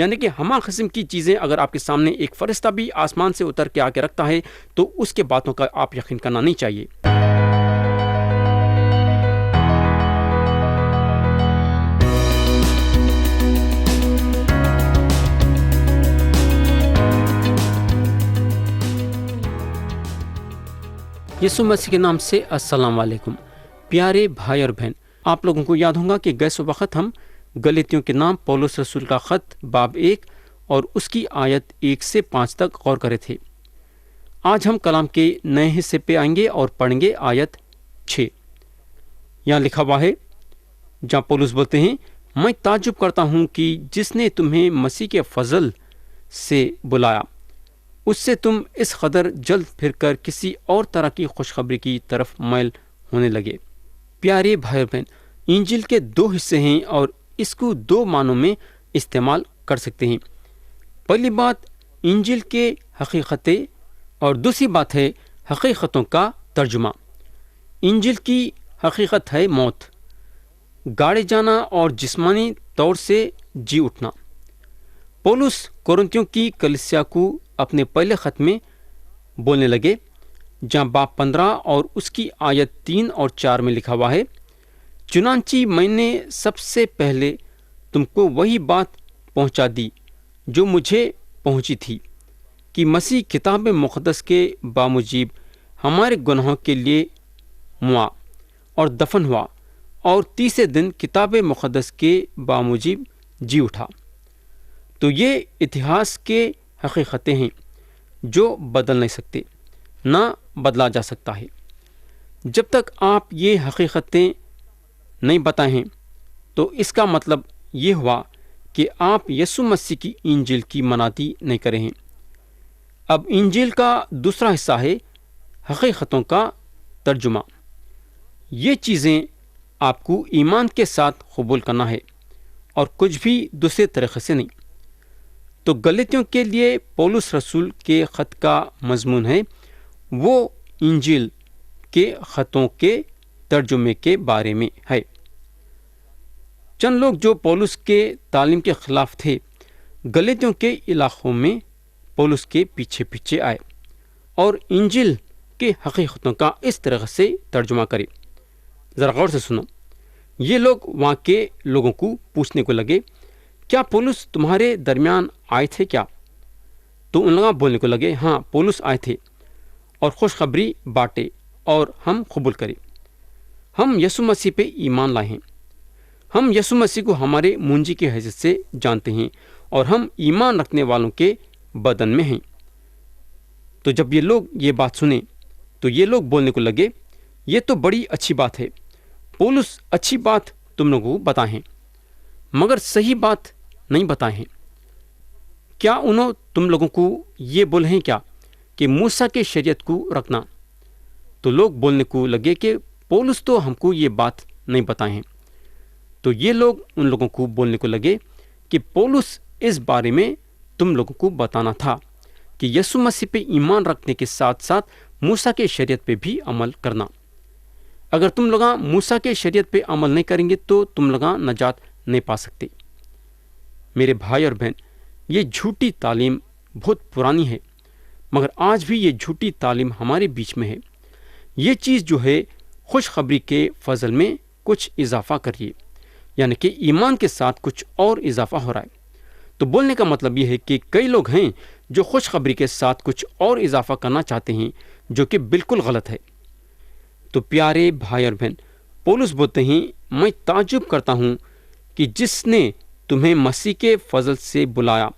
یعنی کہ ہمہ قسم کی چیزیں اگر آپ کے سامنے ایک فرشتہ بھی آسمان سے اتر کے آ کے رکھتا ہے تو اس کے باتوں کا آپ یقین کرنا نہیں چاہیے۔ یسوع مسیح کے نام سے السلام علیکم پیارے بھائی اور بہن، آپ لوگوں کو یاد ہوگا کہ گئے وقت ہم گلاطیوں کے نام پولس رسول کا خط باب 1 اور اس کی آیت 1 سے 5 تک غور کرے تھے۔ آج ہم کلام کے نئے حصے پہ آئیں گے اور پڑھیں گے آیت 6۔ یہاں لکھا ہوا ہے جہاں پولس بولتے ہیں، میں تعجب کرتا ہوں کہ جس نے تمہیں مسیح کے فضل سے بلایا اس سے تم اس قدر جلد پھر کر کسی اور طرح کی خوشخبری کی طرف مائل ہونے لگے۔ پیارے بھائی بہن، انجیل کے 2 حصے ہیں اور اس کو 2 معنوں میں استعمال کر سکتے ہیں۔ پہلی بات انجیل کے حقیقتیں اور دوسری بات ہے حقیقتوں کا ترجمہ۔ انجیل کی حقیقت ہے موت، گاڑے جانا اور جسمانی طور سے جی اٹھنا۔ پولس کورنتھیوں کی کلیسیا کو اپنے پہلے خط میں بولنے لگے جہاں باب 15 اور اس کی آیت 3 اور 4 میں لکھا ہوا ہے، چنانچہ میں نے سب سے پہلے تم کو وہی بات پہنچا دی جو مجھے پہنچی تھی کہ مسیح کتاب مقدس کے باموجب ہمارے گناہوں کے لیے موا اور دفن ہوا اور تیسرے دن کتاب مقدس کے باموجب جی اٹھا۔ تو یہ اتہاس کے حقیقتیں ہیں جو بدل نہیں سکتے، نہ بدلا جا سکتا ہے۔ جب تک آپ یہ حقیقتیں نہیں بتائیں تو اس کا مطلب یہ ہوا کہ آپ یسوع مسیح کی انجیل کی منادی نہیں کریں ہیں۔ اب انجیل کا دوسرا حصہ ہے حقیقتوں کا ترجمہ۔ یہ چیزیں آپ کو ایمان کے ساتھ قبول کرنا ہے اور کچھ بھی دوسرے طریقے سے نہیں۔ تو گلاطیوں کے لیے پولس رسول کے خط کا مضمون ہے وہ انجیل کے خطوں کے ترجمے کے بارے میں ہے۔ چند لوگ جو پولس کے تعلیم کے خلاف تھے گلاطیوں کے علاقوں میں پولس کے پیچھے پیچھے آئے اور انجیل کے حقیقتوں کا اس طرح سے ترجمہ کرے۔ ذرا غور سے سنو، یہ لوگ وہاں کے لوگوں کو پوچھنے کو لگے، کیا پولس تمہارے درمیان آئے تھے کیا؟ تو ان لوگوں بولنے کو لگے، ہاں پولس آئے تھے اور خوشخبری بانٹے اور ہم قبول کرے۔ ہم یسوع مسیح پہ ایمان لائے ہیں، ہم یسوع مسیح کو ہمارے منجی کی حیثیت سے جانتے ہیں اور ہم ایمان رکھنے والوں کے بدن میں ہیں۔ تو جب یہ لوگ یہ بات سنیں تو یہ لوگ بولنے کو لگے، یہ تو بڑی اچھی بات ہے، پولس اچھی بات تم لوگوں کو بتائیں مگر صحیح بات نہیں بتائیں ہیں۔ کیا انہوں تم لوگوں کو یہ بولے ہیں کیا کہ موسیٰ کے شریعت کو رکھنا؟ تو لوگ بولنے کو لگے کہ پولس تو ہم کو یہ بات نہیں بتائیں ہیں۔ تو یہ لوگ ان لوگوں کو بولنے کو لگے کہ پولس اس بارے میں تم لوگوں کو بتانا تھا کہ یسوع مسیح پہ ایمان رکھنے کے ساتھ ساتھ موسیٰ کے شریعت پہ بھی عمل کرنا۔ اگر تم لوگ موسیٰ کے شریعت پہ عمل نہیں کریں گے تو تم لوگ نجات نہیں پا سکتے۔ میرے بھائی اور بہن، یہ جھوٹی تعلیم بہت پرانی ہے مگر آج بھی یہ جھوٹی تعلیم ہمارے بیچ میں ہے۔ یہ چیز جو ہے خوشخبری کے فضل میں کچھ اضافہ کریے، یعنی کہ ایمان کے ساتھ کچھ اور اضافہ ہو رہا ہے۔ تو بولنے کا مطلب یہ ہے کہ کئی لوگ ہیں جو خوشخبری کے ساتھ کچھ اور اضافہ کرنا چاہتے ہیں جو کہ بالکل غلط ہے۔ تو پیارے بھائی اور بہن، پولس بولتے ہیں، میں تعجب کرتا ہوں کہ جس نے تمہیں مسیح کے فضل سے بلایا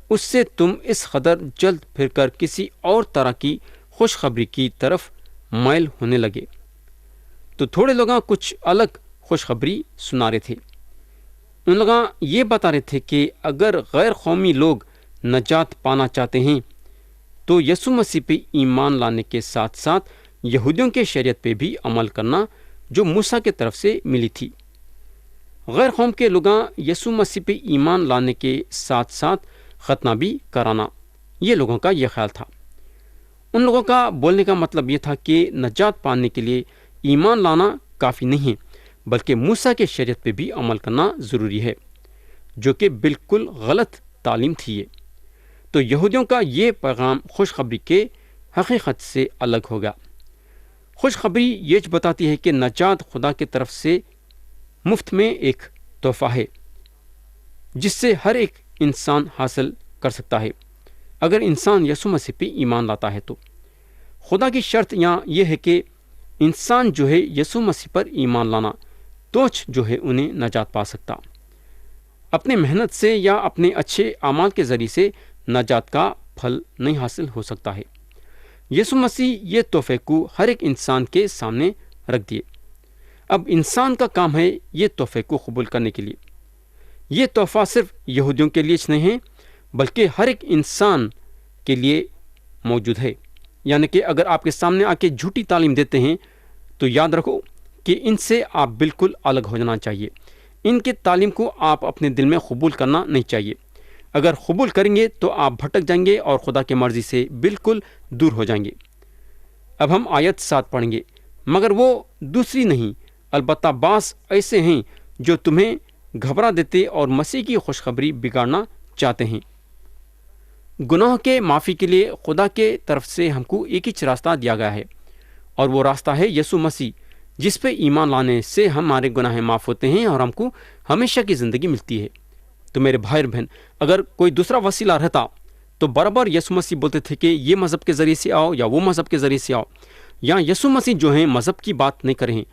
اس سے تم اس قدر جلد پھر کر کسی اور طرح کی خوشخبری کی طرف مائل ہونے لگے۔ تو تھوڑے لوگ کچھ الگ خوشخبری سنا رہے تھے۔ ان لوگ یہ بتا رہے تھے کہ اگر غیر قومی لوگ نجات پانا چاہتے ہیں تو یسوع مسیح پہ ایمان لانے کے ساتھ ساتھ یہودیوں کے شریعت پہ بھی عمل کرنا جو موسیٰ کی طرف سے ملی تھی۔ غیر قوم کے لوگ یسوع مسیح پہ ایمان لانے کے ساتھ ساتھ ختنہ بھی کرانا، یہ لوگوں کا یہ خیال تھا۔ ان لوگوں کا بولنے کا مطلب یہ تھا کہ نجات پانے کے لیے ایمان لانا کافی نہیں ہے بلکہ موسیٰ کے شریعت پہ بھی عمل کرنا ضروری ہے، جو کہ بالکل غلط تعلیم تھی یہ۔ تو یہودیوں کا یہ پیغام خوشخبری کے حقیقت سے الگ ہوگا۔ خوشخبری یہ بتاتی ہے کہ نجات خدا کی طرف سے مفت میں ایک تحفہ ہے جس سے ہر ایک انسان حاصل کر سکتا ہے اگر انسان یسوع مسیح پہ ایمان لاتا ہے۔ تو خدا کی شرط یہاں یہ ہے کہ انسان جو ہے یسوع مسیح پر ایمان لانا توچ جو ہے انہیں نجات پا سکتا۔ اپنے محنت سے یا اپنے اچھے اعمال کے ذریعے سے نجات کا پھل نہیں حاصل ہو سکتا ہے۔ یسوع مسیح یہ تحفے کو ہر ایک انسان کے سامنے رکھ دیے۔ اب انسان کا کام ہے یہ تحفے کو قبول کرنے کے لیے۔ یہ تحفہ صرف یہودیوں کے لیے نہیں ہے بلکہ ہر ایک انسان کے لیے موجود ہے۔ یعنی کہ اگر آپ کے سامنے آ کے جھوٹی تعلیم دیتے ہیں تو یاد رکھو کہ ان سے آپ بالکل الگ ہو جانا چاہیے۔ ان کی تعلیم کو آپ اپنے دل میں قبول کرنا نہیں چاہیے۔ اگر قبول کریں گے تو آپ بھٹک جائیں گے اور خدا کی مرضی سے بالکل دور ہو جائیں گے۔ اب ہم آیت 7 پڑھیں گے۔ مگر وہ دوسری نہیں، البتہ بعض ایسے ہیں جو تمہیں گھبرا دیتے اور مسیح کی خوشخبری بگاڑنا چاہتے ہیں۔ گناہ کے معافی کے لیے خدا کے طرف سے ہم کو ایک ہی راستہ دیا گیا ہے اور وہ راستہ ہے یسوع مسیح، جس پہ ایمان لانے سے ہمارے گناہ معاف ہوتے ہیں اور ہم کو ہمیشہ کی زندگی ملتی ہے۔ تو میرے بھائی اور بہن، اگر کوئی دوسرا وسیلہ رہتا تو برابر یسوع مسیح بولتے تھے کہ یہ مذہب کے ذریعے سے آؤ یا وہ مذہب کے ذریعے سے آؤ۔ یہاں یسوع مسیح جو ہیں مذہب کی بات نہیں کریں،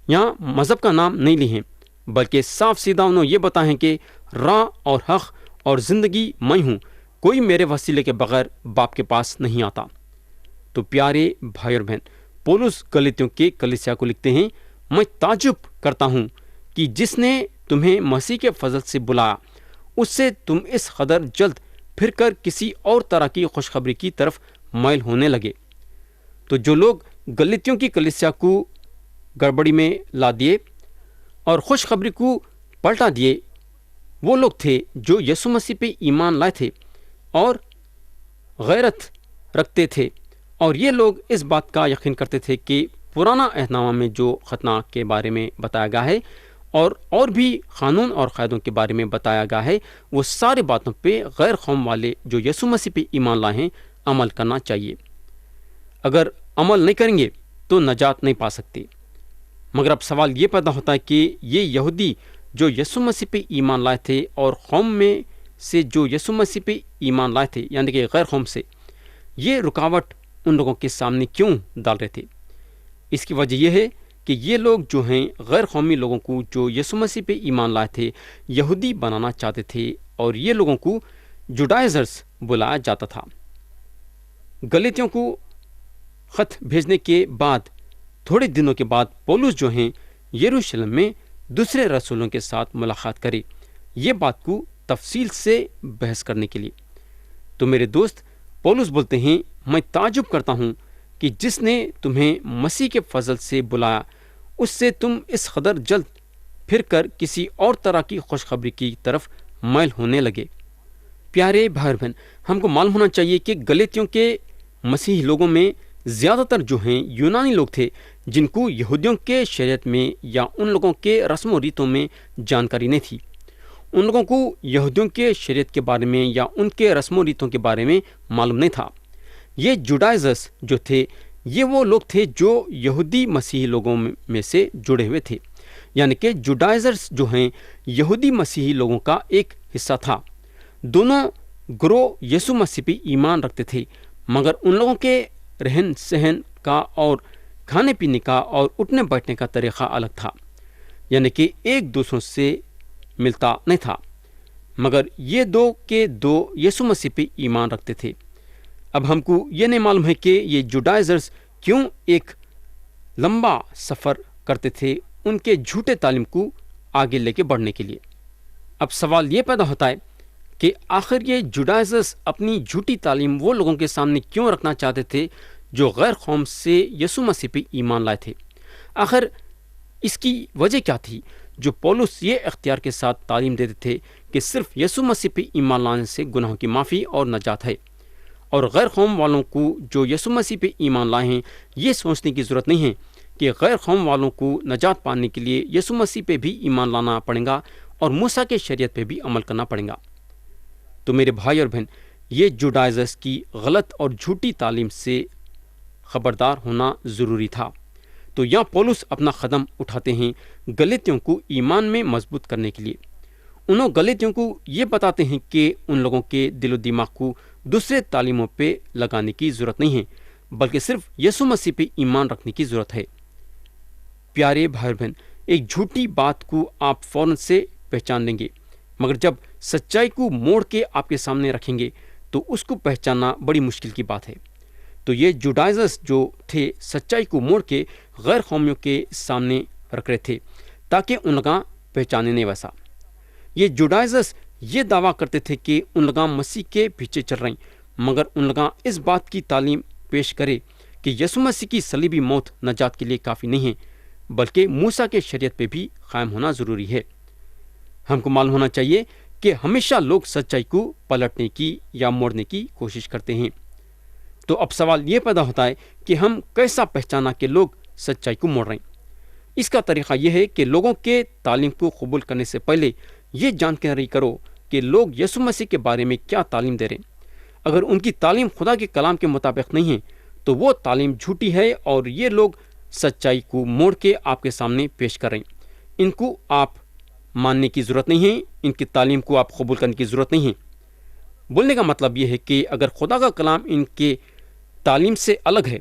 یہاں مذہب کا نام نہیں لی ہیں، بلکہ صاف سیدھا انہوں یہ بتائیں کہ راہ اور حق اور زندگی میں ہوں، کوئی میرے وسیلے کے بغیر باپ کے پاس نہیں آتا۔ تو پیارے بھائی اور بہن، پولس گلاطیوں کے کلیسیا کو لکھتے ہیں، میں تعجب کرتا ہوں کہ جس نے تمہیں مسیح کے فضل سے بلایا اس سے تم اس قدر جلد پھر کر کسی اور طرح کی خوشخبری کی طرف مائل ہونے لگے۔ تو جو لوگ گلاطیوں کی کلیسیا کو گڑبڑی میں لا دیے اور خوشخبری کو پلٹا دیے، وہ لوگ تھے جو یسوع مسیح پہ ایمان لائے تھے اور غیرت رکھتے تھے، اور یہ لوگ اس بات کا یقین کرتے تھے کہ پرانا عہد نامہ میں جو ختنہ کے بارے میں بتایا گیا ہے اور بھی قانون اور قاعدوں کے بارے میں بتایا گیا ہے، وہ ساری باتوں پہ غیر قوم والے جو یسوع مسیح پہ ایمان لائے ہیں عمل کرنا چاہیے۔ اگر عمل نہیں کریں گے تو نجات نہیں پا سکتے۔ مگر اب سوال یہ پیدا ہوتا ہے کہ یہ یہودی جو یسوع مسیح پہ ایمان لائے تھے اور قوم میں سے جو یسوع مسیح پہ ایمان لائے تھے یعنی کہ غیر قوم سے، یہ رکاوٹ ان لوگوں کے سامنے کیوں ڈال رہے تھے؟ اس کی وجہ یہ ہے کہ یہ لوگ جو ہیں غیر قومی لوگوں کو جو یسوع مسیح پہ ایمان لائے تھے یہودی بنانا چاہتے تھے، اور یہ لوگوں کو جوڈائزرز بلایا جاتا تھا۔ گلاطیوں کو خط بھیجنے کے بعد تھوڑے دنوں کے بعد پولس جو ہیں یروشلم میں دوسرے رسولوں کے ساتھ ملاقات کرے، یہ بات کو تفصیل سے بحث کرنے کے لیے۔ تو میرے دوست، پولس بولتے ہیں، میں تعجب کرتا ہوں کہ جس نے تمہیں مسیح کے فضل سے بلایا اس سے تم اس قدر جلد پھر کر کسی اور طرح کی خوشخبری کی طرف مائل ہونے لگے۔ پیارے بھائی بہن، ہم کو معلوم ہونا چاہیے کہ گلاطیوں کے مسیحی لوگوں میں زیادہ تر جو ہیں یونانی لوگ تھے، جن کو یہودیوں کے شریعت میں یا ان لوگوں کے رسم و ریتوں میں جانکاری نہیں تھی۔ ان لوگوں کو یہودیوں کے شریعت کے بارے میں یا ان کے رسم و ریتوں کے بارے میں معلوم نہیں تھا۔ یہ جوڈائزرز جو تھے، یہ وہ لوگ تھے جو یہودی مسیحی لوگوں میں سے جڑے ہوئے تھے، یعنی کہ جوڈائزرز جو ہیں یہودی مسیحی لوگوں کا ایک حصہ تھا۔ دونوں گروہ یسوع مسیح پہ ایمان رکھتے تھے، مگر ان لوگوں کے رہن سہن کا اور کھانے پینے کا اور اٹھنے بیٹھنے کا طریقہ الگ تھا، یعنی کہ ایک دوسروں سے ملتا نہیں تھا۔ مگر یہ دو کے دو یسوع مسیح پہ ایمان رکھتے تھے۔ اب ہم کو یہ نہیں معلوم ہے کہ یہ جوڈائزرز کیوں ایک لمبا سفر کرتے تھے ان کے جھوٹے تعلیم کو آگے لے کے بڑھنے کے لیے۔ اب سوال یہ پیدا ہوتا ہے کہ آخر یہ جوڈائزرز اپنی جھوٹی تعلیم وہ لوگوں کے سامنے کیوں رکھنا چاہتے تھے جو غیر قوم سے یسوع مسیح پہ ایمان لائے تھے؟ آخر اس کی وجہ کیا تھی جو پولس یہ اختیار کے ساتھ تعلیم دیتے تھے کہ صرف یسوع مسیح پہ ایمان لانے سے گناہوں کی معافی اور نجات ہے، اور غیر قوم والوں کو جو یسوع مسیح پہ ایمان لائے ہیں یہ سوچنے کی ضرورت نہیں ہے کہ غیر قوم والوں کو نجات پانے کے لیے یسوع مسیح پہ بھی ایمان لانا پڑے گا اور موسیٰ کے شریعت پہ بھی عمل کرنا پڑے گا۔ تو میرے بھائی اور بہن، یہ جوڈائزرز کی غلط اور جھوٹی تعلیم سے خبردار ہونا ضروری تھا۔ تو یہاں پولس اپنا قدم اٹھاتے ہیں گلاطیوں کو ایمان میں مضبوط کرنے کے لیے۔ انہوں گلاطیوں کو یہ بتاتے ہیں کہ ان لوگوں کے دل و دماغ کو دوسرے تعلیموں پہ لگانے کی ضرورت نہیں ہے، بلکہ صرف یسوع مسیح پہ ایمان رکھنے کی ضرورت ہے۔ پیارے بھائی بہن، ایک جھوٹی بات کو آپ فوراً سے پہچان لیں گے، مگر جب سچائی کو موڑ کے آپ کے سامنے رکھیں گے تو اس کو پہچاننا بڑی مشکل کی بات ہے۔ تو یہ جوڈائزرز جو تھے سچائی کو موڑ کے غیر قومیوں کے سامنے رکھ رہے تھے تاکہ ان لوگاں پہچانے نہیں ویسا۔ یہ جوڈائزرز یہ دعویٰ کرتے تھے کہ ان لوگاں مسیح کے پیچھے چل رہے ہیں، مگر ان لوگاں اس بات کی تعلیم پیش کرے کہ یسوع مسیح کی صلیبی موت نجات کے لیے کافی نہیں ہے، بلکہ موسیٰ کے شریعت پہ بھی قائم ہونا ضروری ہے۔ ہم کو معلوم ہونا چاہیے کہ ہمیشہ لوگ سچائی کو پلٹنے کی یا موڑنے کی کوشش کرتے ہیں۔ تو اب سوال یہ پیدا ہوتا ہے کہ ہم کیسا پہچانا کہ لوگ سچائی کو موڑ رہے ہیں؟ اس کا طریقہ یہ ہے کہ لوگوں کے تعلیم کو قبول کرنے سے پہلے یہ جانکاری کرو کہ لوگ یسوع مسیح کے بارے میں کیا تعلیم دے رہے ہیں۔ اگر ان کی تعلیم خدا کے کلام کے مطابق نہیں ہے تو وہ تعلیم جھوٹی ہے اور یہ لوگ سچائی کو موڑ کے آپ کے سامنے پیش کر رہے ہیں۔ ان کو آپ ماننے کی ضرورت نہیں ہے، ان کی تعلیم کو آپ قبول کرنے کی ضرورت نہیں ہے۔ بولنے کا مطلب یہ ہے کہ اگر خدا کا کلام ان کے تعلیم سے الگ ہے،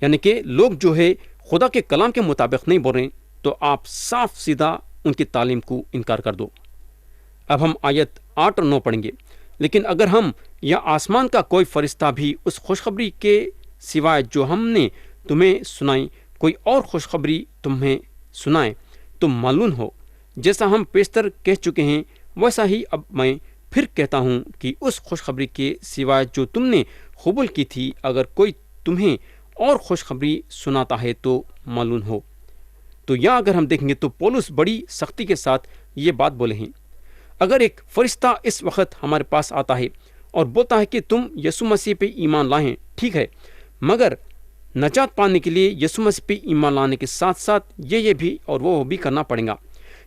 یعنی کہ لوگ جو ہے خدا کے کلام کے مطابق نہیں بول رہے ہیں، تو آپ صاف سیدھا ان کی تعلیم کو انکار کر دو۔ اب ہم آیت 8 اور 9 پڑھیں گے۔ لیکن اگر ہم یا آسمان کا کوئی فرشتہ بھی اس خوشخبری کے سوائے جو ہم نے تمہیں سنائی کوئی اور خوشخبری تمہیں سنائے تو معلوم ہو، جیسا ہم پیشتر کہہ چکے ہیں ویسا ہی اب میں پھر کہتا ہوں کہ اس خوشخبری کے سوائے جو تم نے قبول کی تھی، اگر کوئی تمہیں اور خوشخبری سناتا ہے تو معلوم ہو۔ تو یہاں اگر ہم دیکھیں گے تو پولس بڑی سختی کے ساتھ یہ بات بولے ہیں۔ اگر ایک فرشتہ اس وقت ہمارے پاس آتا ہے اور بولتا ہے کہ تم یسوع مسیح پہ ایمان لائیں، ٹھیک ہے، مگر نجات پانے کے لیے یسوع مسیح پہ ایمان لانے کے ساتھ ساتھ یہ بھی اور وہ بھی کرنا پڑے گا،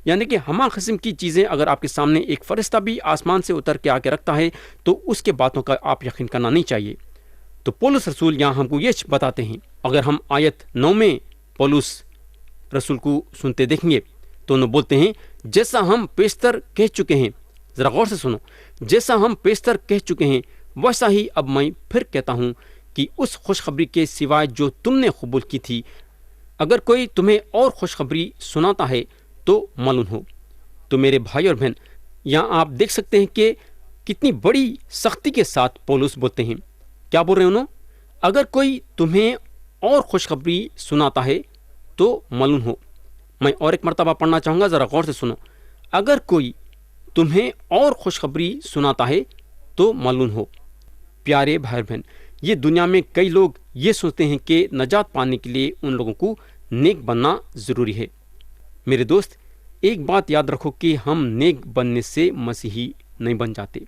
یعنی کہ ہمہ قسم کی چیزیں اگر آپ کے سامنے ایک فرشتہ بھی آسمان سے اتر کے آ کے رکھتا ہے تو اس کے باتوں کا آپ یقین کرنا نہیں چاہیے۔ تو پولس رسول یہاں ہم کو یہ بتاتے ہیں۔ اگر ہم آیت 9 میں پولس رسول کو سنتے دیکھیں گے تو انہوں بولتے ہیں جیسا ہم پیشتر کہہ چکے ہیں، ذرا غور سے سنو، جیسا ہم پیشتر کہہ چکے ہیں ویسا ہی اب میں پھر کہتا ہوں کہ اس خوشخبری کے سوائے جو تم نے قبول کی تھی، اگر کوئی تمہیں اور خوشخبری سناتا ہے تو معلوم ہو۔ تو میرے بھائی اور بہن، یہاں آپ دیکھ سکتے ہیں کہ کتنی بڑی سختی کے ساتھ پولس بولتے ہیں۔ کیا بول رہے ہیں انہوں؟ اگر کوئی تمہیں اور خوشخبری سناتا ہے تو معلوم ہو۔ میں اور ایک مرتبہ پڑھنا چاہوں گا، ذرا غور سے سنو۔ اگر کوئی تمہیں اور خوشخبری سناتا ہے تو معلوم ہو۔ پیارے بھائی بہن، یہ دنیا میں کئی لوگ یہ سوچتے ہیں کہ نجات پانے کے لیے ان لوگوں کو نیک بننا ضروری ہے۔ میرے دوست، ایک بات یاد رکھو کہ ہم نیک بننے سے مسیحی نہیں بن جاتے۔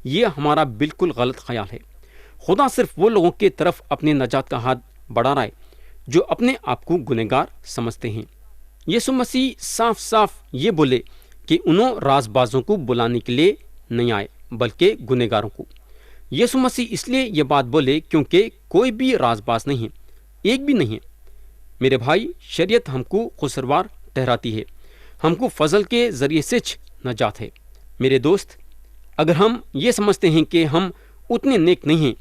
یہ ہمارا بالکل غلط خیال ہے۔ خدا صرف وہ لوگوں کے طرف اپنے نجات کا ہاتھ بڑھا رہا ہے جو اپنے آپ کو گنہگار سمجھتے ہیں۔ یسوع مسیح صاف صاف یہ بولے کہ انہوں راز بازوں کو بلانے کے لیے نہیں آئے بلکہ گنہگاروں کو۔ یسوع مسیح اس لیے یہ بات بولے کیونکہ کوئی بھی راز باز نہیں ہے، ایک بھی نہیں ہے۔ میرے بھائی، شریعت ہم کو قصوروار ٹھہراتی ہے، ہم کو فضل کے ذریعے سے نجات ہے۔ میرے دوست، اگر ہم یہ سمجھتے ہیں کہ ہم اتنے نیک نہیں ہیں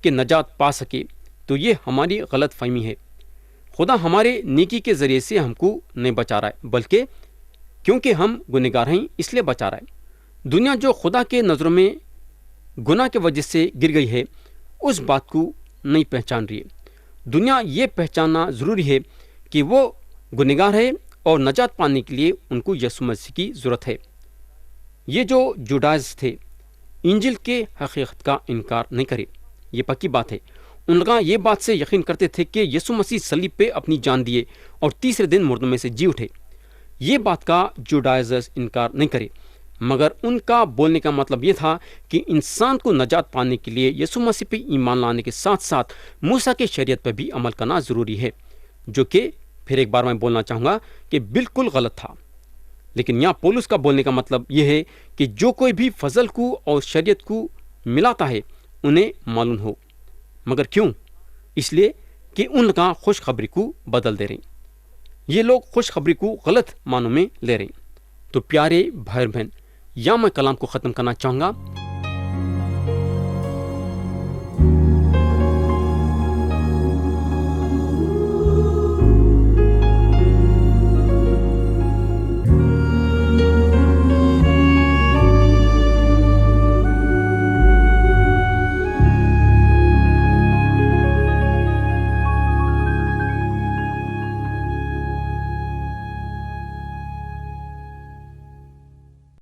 کہ نجات پا سکے تو یہ ہماری غلط فہمی ہے۔ خدا ہمارے نیکی کے ذریعے سے ہم کو نہیں بچا رہا ہے، بلکہ کیونکہ ہم گنہگار ہیں اس لیے بچا رہا ہے۔ دنیا جو خدا کے نظروں میں گناہ کی وجہ سے گر گئی ہے، اس بات کو نہیں پہچان رہی ہے۔ دنیا یہ پہچاننا ضروری ہے کہ وہ گنہگار ہے اور نجات پانے کے لیے ان کو یسوع مسیح کی ضرورت ہے۔ یہ جو جوڈائز تھے، انجیل کے حقیقت کا انکار نہیں کرے، یہ پکی بات ہے۔ ان لوگ یہ بات سے یقین کرتے تھے کہ یسوع مسیح صلیب پہ اپنی جان دیے اور تیسرے دن مردوں میں سے جی اٹھے۔ یہ بات کا جوڈائزرز انکار نہیں کرے، مگر ان کا بولنے کا مطلب یہ تھا کہ انسان کو نجات پانے کے لیے یسوع مسیح پہ ایمان لانے کے ساتھ ساتھ موسیٰ کے شریعت پہ بھی عمل کرنا ضروری ہے، جو کہ پھر ایک بار میں بولنا چاہوں گا کہ بالکل غلط تھا۔ لیکن یہاں پولس کا بولنے کا مطلب یہ ہے کہ جو کوئی بھی فضل کو اور شریعت کو ملاتا ہے انہیں معلوم ہو، مگر کیوں؟ اس لیے کہ ان کا خوشخبری کو بدل دے رہے ہیں، یہ لوگ خوشخبری کو غلط معنوں میں لے رہے ہیں۔ تو پیارے بھائی اور بہن، یا میں کلام کو ختم کرنا چاہوں گا